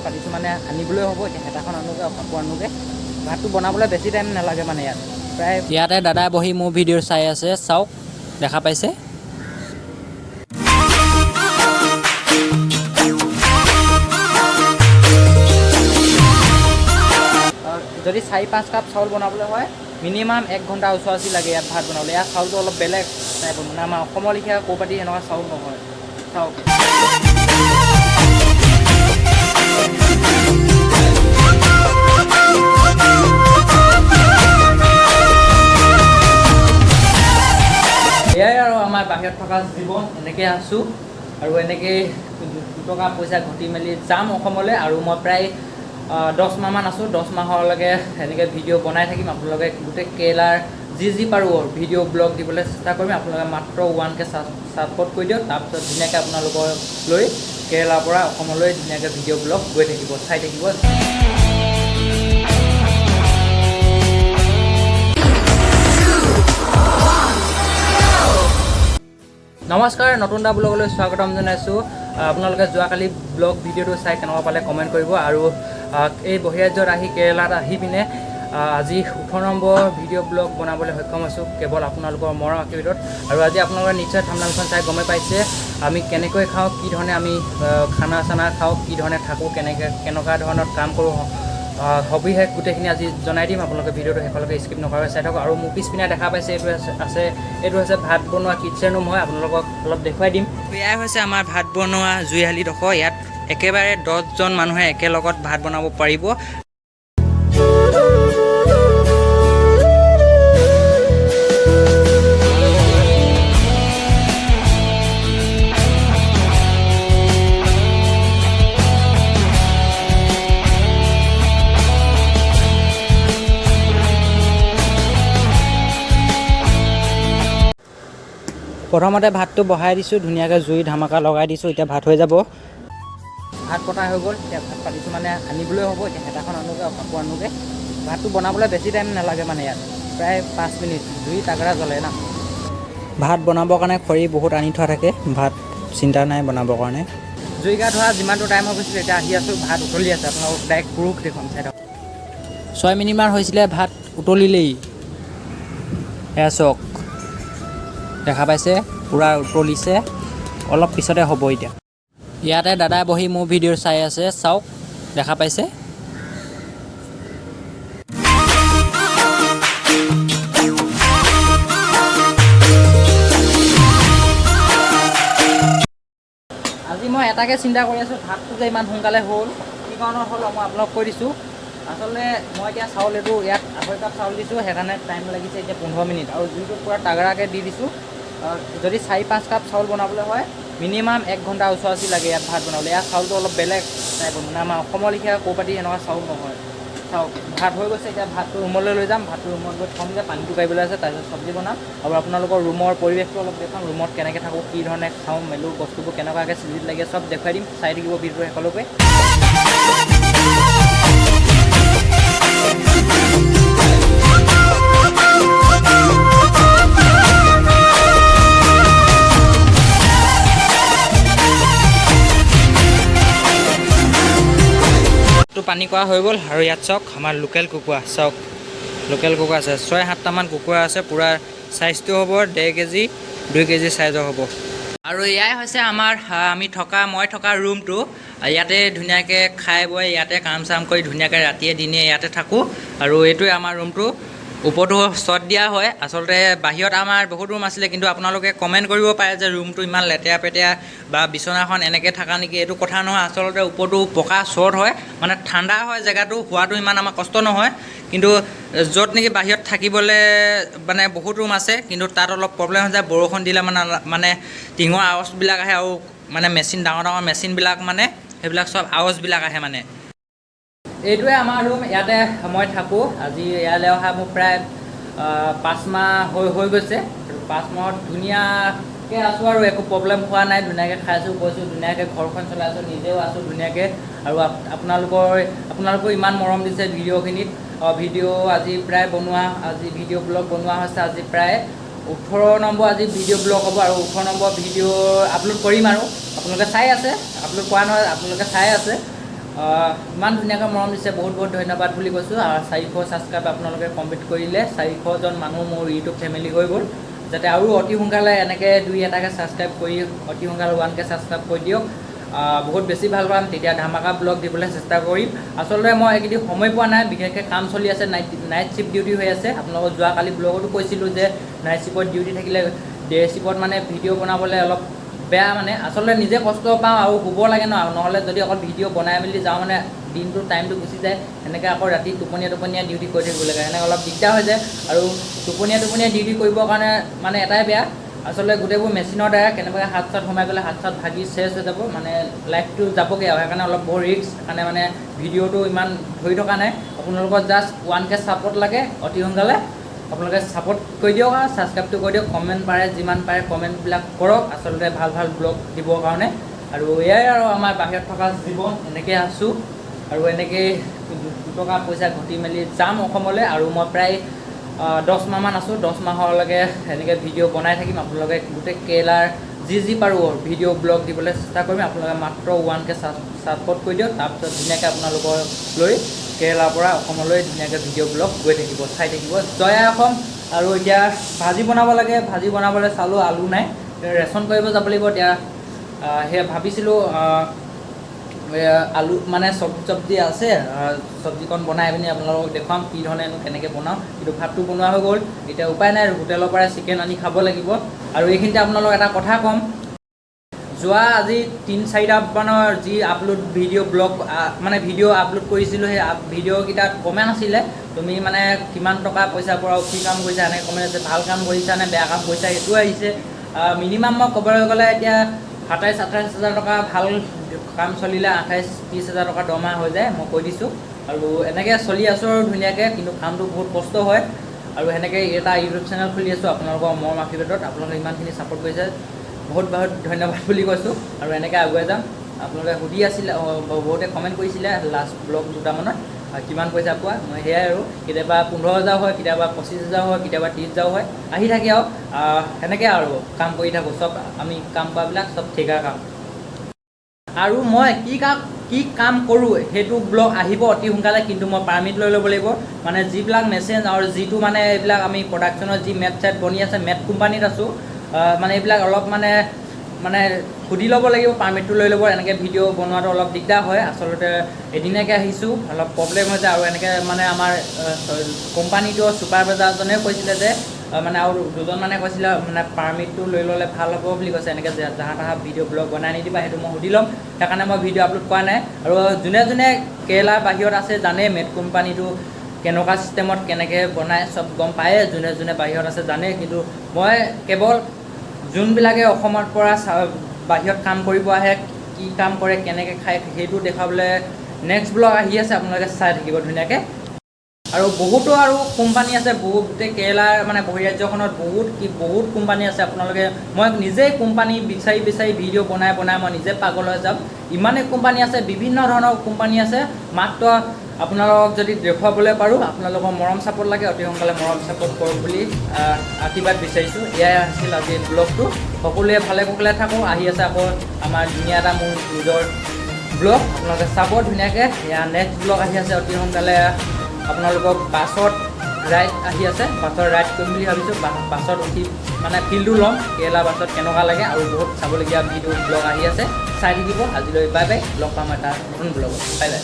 পাতিছোঁ মানে আনিবলৈ হ'ব। এতিয়া হেতাখন আনোগৈ আৰু কাপোৰ আনোগৈ। ভাতটো বনাবলৈ বেছি টাইম নালাগে মানে ইয়াত প্ৰায়। ইয়াতে দাদাই বহি মোৰ ভিডিঅ' চাই আছে, চাওক দেখা পাইছে। যদি 4-5 কাপ চাউল বনাবলৈ হয় মিনিমাম 1 ঘণ্টা ওচৰা-ওচৰি লাগে ইয়াত ভাত বনাবলৈ। ইয়াত চাউলটো অলপ বেলেগ টাইপৰ, মানে আমাৰ অসমৰ লেখীয়া ক'ৰপাতি এনেকুৱা চাউল নহয়। চাওক এয়াই আৰু আমাৰ বাহিৰত থকা জীৱন, এনেকৈ আছোঁ আৰু এনেকৈ 2 টকা পইচা ঘটি মেলি যাম অসমলৈ। আৰু মই প্ৰায় 10 মাহমান আছোঁ। 10 মাহলৈকে এনেকৈ ভিডিঅ' বনাই থাকিম। আপোনালোকে গোটেই কেৰেলাৰ যি পাৰোঁ ভিডিঅ' ব্লগ দিবলৈ চেষ্টা কৰিম। আপোনালোকে মাত্ৰ 1K ছাপোৰ্ট কৰি দিয়ক। তাৰপিছত ধুনীয়াকৈ আপোনালোকক লৈ কেৰেলাৰ পৰা অসমলৈ ধুনীয়াকৈ ভিডিঅ' ব্লগ গৈ থাকিব, চাই থাকিব। নমস্কাৰ, নতুন এটা ব্লগলৈ স্বাগতম জনাইছোঁ। আপোনালোকে যোৱাকালি ব্লগ ভিডিঅ'টো চাই কেনেকুৱা পালে কমেণ্ট কৰিব। আৰু এই বহিৰাজ্যত আহি কেৰেলাত আহি পিনে আজি 18 নম্বৰ ভিডিঅ' ব্লগ বনাবলৈ সক্ষম হৈছোঁ, কেৱল আপোনালোকৰ মৰম আশীৰ্বাদত। আৰু আজি আপোনালোকে নিশ্চয় থাম্বনেইলখন চাই গমেই পাইছে আমি কেনেকৈ খাওঁ, কি ধৰণে আমি খানা চানা খাওঁ, কি ধৰণে থাকোঁ, কেনেকুৱা ধৰণৰ কাম কৰোঁ, সবিশেষ গোটেইখিনি আজি জনাই দিম। আপোনালোকে ভিডিঅ'টো শেষলৈকে স্কিপ নকৰাকৈ চাই থাকক। আৰু মোৰ পিছপিনে দেখা পাইছে এইটো হৈছে ভাত বনোৱা কিটচেন ৰুম হয়। আপোনালোকক অলপ দেখুৱাই দিম। এয়াই হৈছে আমাৰ ভাত বনোৱা জুইশালীডোখৰ। ইয়াত একেবাৰে 10জন মানুহে একেলগত ভাত বনাব পাৰিব। প্ৰথমতে ভাতটো বহাই দিছোঁ, ধুনীয়াকৈ জুই ধামাকা লগাই দিছোঁ। এতিয়া ভাত হৈ যাব। ভাত পতা হৈ গ'ল। এতিয়া ভাত পাতিছোঁ মানে আনিবলৈ হ'ব। এতিয়া হেতাখন আনোগৈ আৰু কাপোৰ আনোগৈ। ভাতটো বনাবলৈ বেছি টাইম নালাগে মানে ইয়াত প্ৰায় 5 মিনিট। জুই তাগৰা জ্বলে না। ভাত বনাবৰ কাৰণে খৰি বহুত আনি থোৱা থাকে, ভাত চিন্তা নাই বনাবৰ কাৰণে। জুই গা ধৰা যিমানটো টাইম হৈ গৈছিলে এতিয়া আহি আছোঁ, ভাত উতলি আছে। আপোনালোকক ডাইৰেক্ট পুৰুষ দেখুৱাম, চাই থাকক। 6 মিনিটমান হৈছিলে, ভাত উতলিলেই। এয়া চাওক, দেখা পাইছে পূৰা উতলিছে। অলপ পিছতে হ'ব। এতিয়া ইয়াতে দাদাই বহি মোৰ ভিডিঅ' চাই আছে, চাওক দেখা পাইছে। আজি মই এটাকে চিন্তা কৰি আছোঁ, ভাতটো যে ইমান সোনকালে হ'ল, কি কাৰণত হ'ল মই আপোনালোকক কৈ দিছোঁ। আচলতে মই এতিয়া চাউল এইটো ইয়াত 2.5 কাপ চাউল দিছোঁ, সেইকাৰণে টাইম লাগিছে এতিয়া 15 মিনিট। আৰু জুইটো পূৰা তাগৰাকৈ দি দিছোঁ। যদি 4-5 কাপ চাউল বনাবলৈ হয় মিনিমাম 1 ঘণ্টা ওচৰা-ওচৰি লাগে ইয়াত ভাত বনাবলৈ। ইয়াত চাউলটো অলপ বেলেগ টাইপৰ, মানে আমাৰ অসমৰ লেখীয়া ক'ৰপাতি এনেকুৱা চাউল নহয়। চাওক ভাত হৈ গৈছে। এতিয়া ভাতটো ৰুমলৈ লৈ যাম। ভাতটো ৰুমত গৈ থ'ম যে, পানীটো কাঢ়িবলৈ আছে, তাৰপিছত চব্জি বনাম। আৰু আপোনালোকৰ ৰুমৰ পৰিৱেশটো অলপ দেখাম, ৰুমত কেনেকৈ থাকোঁ, কি ধৰণে খাওঁ মেলোঁ, বস্তুবোৰ কেনেকুৱাকৈ চিজিল লাগে, চব দেখুৱাই দিম। চাই থাকিব ভিডিঅ'টো শেষলৈকে। পানী কৰা হৈ গ'ল। আৰু ইয়াত চাওক আমাৰ লোকেল কুকুৰা, চাওক লোকেল কুকুৰা আছে 6-7টামান কুকুৰা আছে। পূৰা চাইজটো হ'ব 1.5 কেজি 2 কেজি চাইজৰ হ'ব। আৰু এয়াই হৈছে মই থকা ৰুমটো। ইয়াতে ধুনীয়াকৈ খাই বৈ ইয়াতে কাম চাম কৰি ধুনীয়াকৈ ৰাতিয়ে দিনে ইয়াতে থাকোঁ। আৰু এইটোৱে আমাৰ ৰুমটো। ওপৰতো শ্বট দিয়া হয়। আচলতে বাহিৰত আমাৰ বহুত ৰুম আছিলে, কিন্তু আপোনালোকে কমেণ্ট কৰিব পাৰে যে ৰুমটো ইমান লেতেৰা পেতেৰা বা বিচনাখন এনেকৈ থাকা নেকি। এইটো কথা নহয়, আচলতে ওপৰটো পকা শ্বট হয়, মানে ঠাণ্ডা হয় জেগাটো, শোৱাটো ইমান আমাৰ কষ্ট নহয়। কিন্তু য'ত নেকি বাহিৰত থাকিবলৈ মানে বহুত ৰুম আছে, কিন্তু তাত অলপ প্ৰব্লেম হৈ যায়। বৰষুণ দিলে মানে টিঙৰ আৱাজবিলাক আহে, আৰু মানে ডাঙৰ মেচিনবিলাক মানে সেইবিলাক চব আৱাজবিলাক আহে মানে। এইটোৱে আমাৰ ৰুম, ইয়াতে মই থাকোঁ। আজি ইয়ালৈ অহা মোৰ প্ৰায় 5 মাহ হৈ গৈছে। 5 মাহত ধুনীয়াকৈ আছোঁ আৰু একো প্ৰব্লেম হোৱা নাই। ধুনীয়াকৈ খাইছোঁ বৈছোঁ, ধুনীয়াকৈ ঘৰখন চলাইছোঁ, নিজেও আছোঁ ধুনীয়াকৈ। আৰু আপোনালোকেও ইমান মৰম দিছে ভিডিঅ'খিনিত। ভিডিঅ' আজি প্ৰায় ভিডিঅ' ব্লগ বনোৱা হৈছে। আজি প্ৰায় 18 নম্বৰ আজি ভিডিঅ' ব্লগ হ'ব। আৰু 18 নম্বৰ ভিডিঅ' আপলোড কৰিম। আৰু আপোনালোকে চাই আছে, আপলোড কৰা নহয়, আপোনালোকে চাই আছে। ইমান ধুনীয়াকৈ মৰম দিছে, বহুত বহুত ধন্যবাদ বুলি কৈছোঁ। আৰু 400 ছাবস্ক্ৰাইব আপোনালোকে কমপ্লিট কৰিলে, 400জন মানুহ মোৰ ইউটিউব ফেমিলি হৈ গ'ল। যাতে আৰু অতি সোনকালে এনেকৈ 2-এটাকৈ ছাবস্ক্ৰাইব কৰি অতি সোনকালে 1K ছাবস্ক্ৰাইব কৰি দিয়ক। বহুত বেছি ভাল পাম, তেতিয়া ধামাকা ব্লগ দিবলৈ চেষ্টা কৰিম। আচলতে মই এইকেইদিন সময় পোৱা নাই, বিশেষকৈ কাম চলি আছে, নাইট শ্বিফ্ট ডিউটি হৈ আছে। আপোনালোকক যোৱাকালি ব্লগতো কৈছিলোঁ যে নাইট শ্বিফ্টত ডিউটি থাকিলে ডে শ্বিফ্টত মানে ভিডিঅ' বনাবলৈ অলপ বেয়া, মানে আচলতে নিজে কষ্ট পাওঁ আৰু শুব লাগে ন, নহ'লে যদি অকল ভিডিঅ' বনাই মেলি যাওঁ মানে দিনটো টাইমটো গুচি যায়। সেনেকৈ আকৌ ৰাতি টোপনীয়া ডিউটি কৰি থাকিব লাগে, সেনেকৈ অলপ দিগদাৰ হৈ যায়। আৰু টোপনীয়া ডিউটি কৰিবৰ কাৰণে মানে এটাই বেয়া, আচলতে গোটেইবোৰ মেচিনৰ দ্বাৰা কেনেবাকৈ হাত-চাত সোমাই গ'লে হাত-চাত ভাগি চেচ হৈ যাব, মানে লাইফটো যাবগৈ আৰু। সেইকাৰণে অলপ বহুত ৰিস্ক, সেইকাৰণে মানে ভিডিঅ'টো ইমান ধৰি থকা নাই। আপোনালোকৰ জাষ্ট 1K ছাপোৰ্ট লাগে অতি সোনকালে। আপোনালোকে ছাপোৰ্ট কৰি দিয়ক আৰু ছাবস্ক্ৰাইবটো কৰি দিয়ক। কমেণ্ট পাৰে, যিমান পাৰে কমেণ্টবিলাক কৰক, আচলতে ভাল ভাল ব্লগ দিবৰ কাৰণে। আৰু এয়াই আৰু আমাৰ বাহিৰত থকা জীৱন, এনেকৈ আছোঁ আৰু এনেকৈয়ে দুটকা পইচা ঘটি মেলি যাম অসমলৈ। আৰু মই প্ৰায় 10 মাহমান আছোঁ, 10 মাহলৈকে এনেকৈ ভিডিঅ' বনাই থাকিম। আপোনালোকে গোটেই কেৰেলাৰ যি পাৰোঁ ভিডিঅ' ব্লগ দিবলৈ চেষ্টা কৰিম। আপোনালোকে মাত্ৰ 1K ছাপোৰ্ট কৰি দিয়ক, তাৰপিছত ধুনীয়াকৈ আপোনালোকক লৈ কেৰেলাৰ পৰা অসমলৈ ধুনীয়াকৈ ভিডিঅ' ব্লগ গৈ থাকিব, চাই থাকিব। জয় আই অসম। আৰু এতিয়া ভাজি বনাব লাগে, ভাজি বনাবলৈ চালোঁ আলু নাই, ৰেচন কৰিব যাব লাগিব। এতিয়া সেয়া ভাবিছিলোঁ আলু মানে চব্জি আছে, চব্জিকণ বনাই পিনি আপোনালোকক দেখুৱাম কি ধৰণেনো কেনেকৈ বনাওঁ। কিন্তু ভাতটো বনোৱা হৈ গ'ল, এতিয়া উপায় নাই, হোটেলৰ পৰা চিকেন আনি খাব লাগিব। আৰু এইখিনিতে আপোনালোকক এটা কথা ক'ম, যোৱা আজি 3-4টা মানৰ যি আপলোড ভিডিঅ' ব্লগ মানে ভিডিঅ' আপলোড কৰিছিলোঁ, সেই ভিডিঅ'কেইটাত কমেণ্ট আছিলে, তুমি মানে কিমান টকা পইচা পোৱা, কি কাম কৰিছা, এনেকৈ কমেণ্ট আছে। ভাল কাম কৰিছা নে বেয়া কাম কৰিছা সেইটো আহিছে। মিনিমাম মই ক'বলৈ গ'লে এতিয়া 27-28 হাজাৰ টকা ভাল কাম চলিলে 28-30 হাজাৰ টকা দৰমহা হৈ যায়, মই কৈ দিছোঁ। আৰু এনেকৈ চলি আছোঁ আৰু ধুনীয়াকৈ, কিন্তু কামটো বহুত কষ্ট হয়। আৰু সেনেকৈ এটা ইউটিউব চেনেল খুলি আছোঁ আপোনালোকৰ মৰম আশীৰ্বাদত। আপোনালোকে ইমানখিনি ছাপোৰ্ট কৰিছে, বহুত বহুত ধন্যবাদ বুলি কৈছোঁ। আৰু এনেকৈ আগুৱাই যাম। আপোনালোকে সুধি আছিলে, বহুতে কমেণ্ট কৰিছিলে লাষ্ট ব্লগ 2টামানত কিমান পইচা পোৱা। মই সেয়াই আৰু, কেতিয়াবা 15,000 হয়, কেতিয়াবা 25,000 হয়, কেতিয়াবা 30,000 হয়, আহি থাকে আৰু সেনেকৈ আৰু কাম কৰি থাকোঁ। চব আমি কাম কৰাবিলাক চব ঠিকা কাম। আৰু মই কি কাম কৰোঁ সেইটো ব্লগ আহিব অতি সোনকালে, কিন্তু মই পাৰ্মিট লৈ ল'ব লাগিব। মানে যিবিলাক মেচিন আৰু যিটো মানে এইবিলাক আমি প্ৰডাকশ্যনৰ যি মেট চেট বনি আছে, মেট কোম্পানীত আছোঁ, মানে এইবিলাক অলপ মানে সুধি ল'ব লাগিব, পাৰ্মিটটো লৈ ল'ব। এনেকৈ ভিডিঅ' বনোৱাটো অলপ দিগদাৰ হয়, আচলতে এদিনীয়াকৈ আহিছোঁ, অলপ প্ৰব্লেম হৈ যায়। আৰু এনেকৈ মানে আমাৰ কোম্পানীটো ছুপাৰভাইজাৰজনে কৈছিলে যে মানে আৰু দুজনমানে কৈছিলে মানে পাৰ্মিটটো লৈ ল'লে ভাল হ'ব বুলি কৈছে। এনেকৈ যাহা তাহা ভিডিঅ' ব্লগ বনাই নিদিবা, সেইটো মই সুধি ল'ম। সেইকাৰণে মই ভিডিঅ' আপলোড কৰা নাই। আৰু যোনে কেৰেলাৰ বাহিৰত আছে জানে মেট কোম্পানীটো কেনেকুৱা চিষ্টেমত কেনেকৈ বনায়, চব গম পায়ে। যোনে বাহিৰত আছে জানে, কিন্তু মই কেৱল যোনবিলাকে অসমৰ পৰা বাহিৰত কাম কৰিব আহে, কি কাম কৰে, কেনেকৈ খায়, সেইটো দেখুৱাবলৈ নেক্সট ব্লগ আহি আছে, আপোনালোকে চাই থাকিব ধুনীয়াকৈ। আৰু বহুতো আৰু কোম্পানী আছে, গোটেই কেৰেলাৰ মানে বহিৰাজ্যখনত বহুত কোম্পানী আছে। আপোনালোকে, মই নিজেই কোম্পানী বিচাৰি ভিডিঅ' বনাই মই নিজে পাগল হৈ যাম। ইমানেই কোম্পানী আছে, বিভিন্ন ধৰণৰ কোম্পানী আছে। মাত্ৰ আপোনালোকক যদি দেখুৱাবলৈ পাৰোঁ, আপোনালোকৰ মৰম ছাপোৰ্ট লাগে, অতি সোনকালে মৰম ছাপোৰ্ট কৰক বুলি আশীৰ্বাদ বিচাৰিছোঁ। এয়াই আছিল আজিৰ ব্লগটো। সকলোৱে ভালে কুশলে থাকোঁ। আহি আছে আকৌ আমাৰ ধুনীয়া এটা মোৰ নিজৰ ব্লগ, আপোনালোকে চাব ধুনীয়াকৈ। এয়া নেক্সট ব্লগ আহি আছে অতি সোনকালে। আপোনালোকক বাছত ৰাইড আহি আছে, বাছত ৰাইড কৰিম বুলি ভাবিছোঁ। বাছত উঠি মানে ফিল্ডটো ল'ম, কেৰেলা বাছত কেনেকুৱা লাগে। আৰু বহুত চাবলগীয়া ভিডিঅ' ব্লগ আহি আছে, চাই থাকিব। আজিলৈ বাই বাই, লগ পাম এটা নতুন ব্লগত। Bye bye.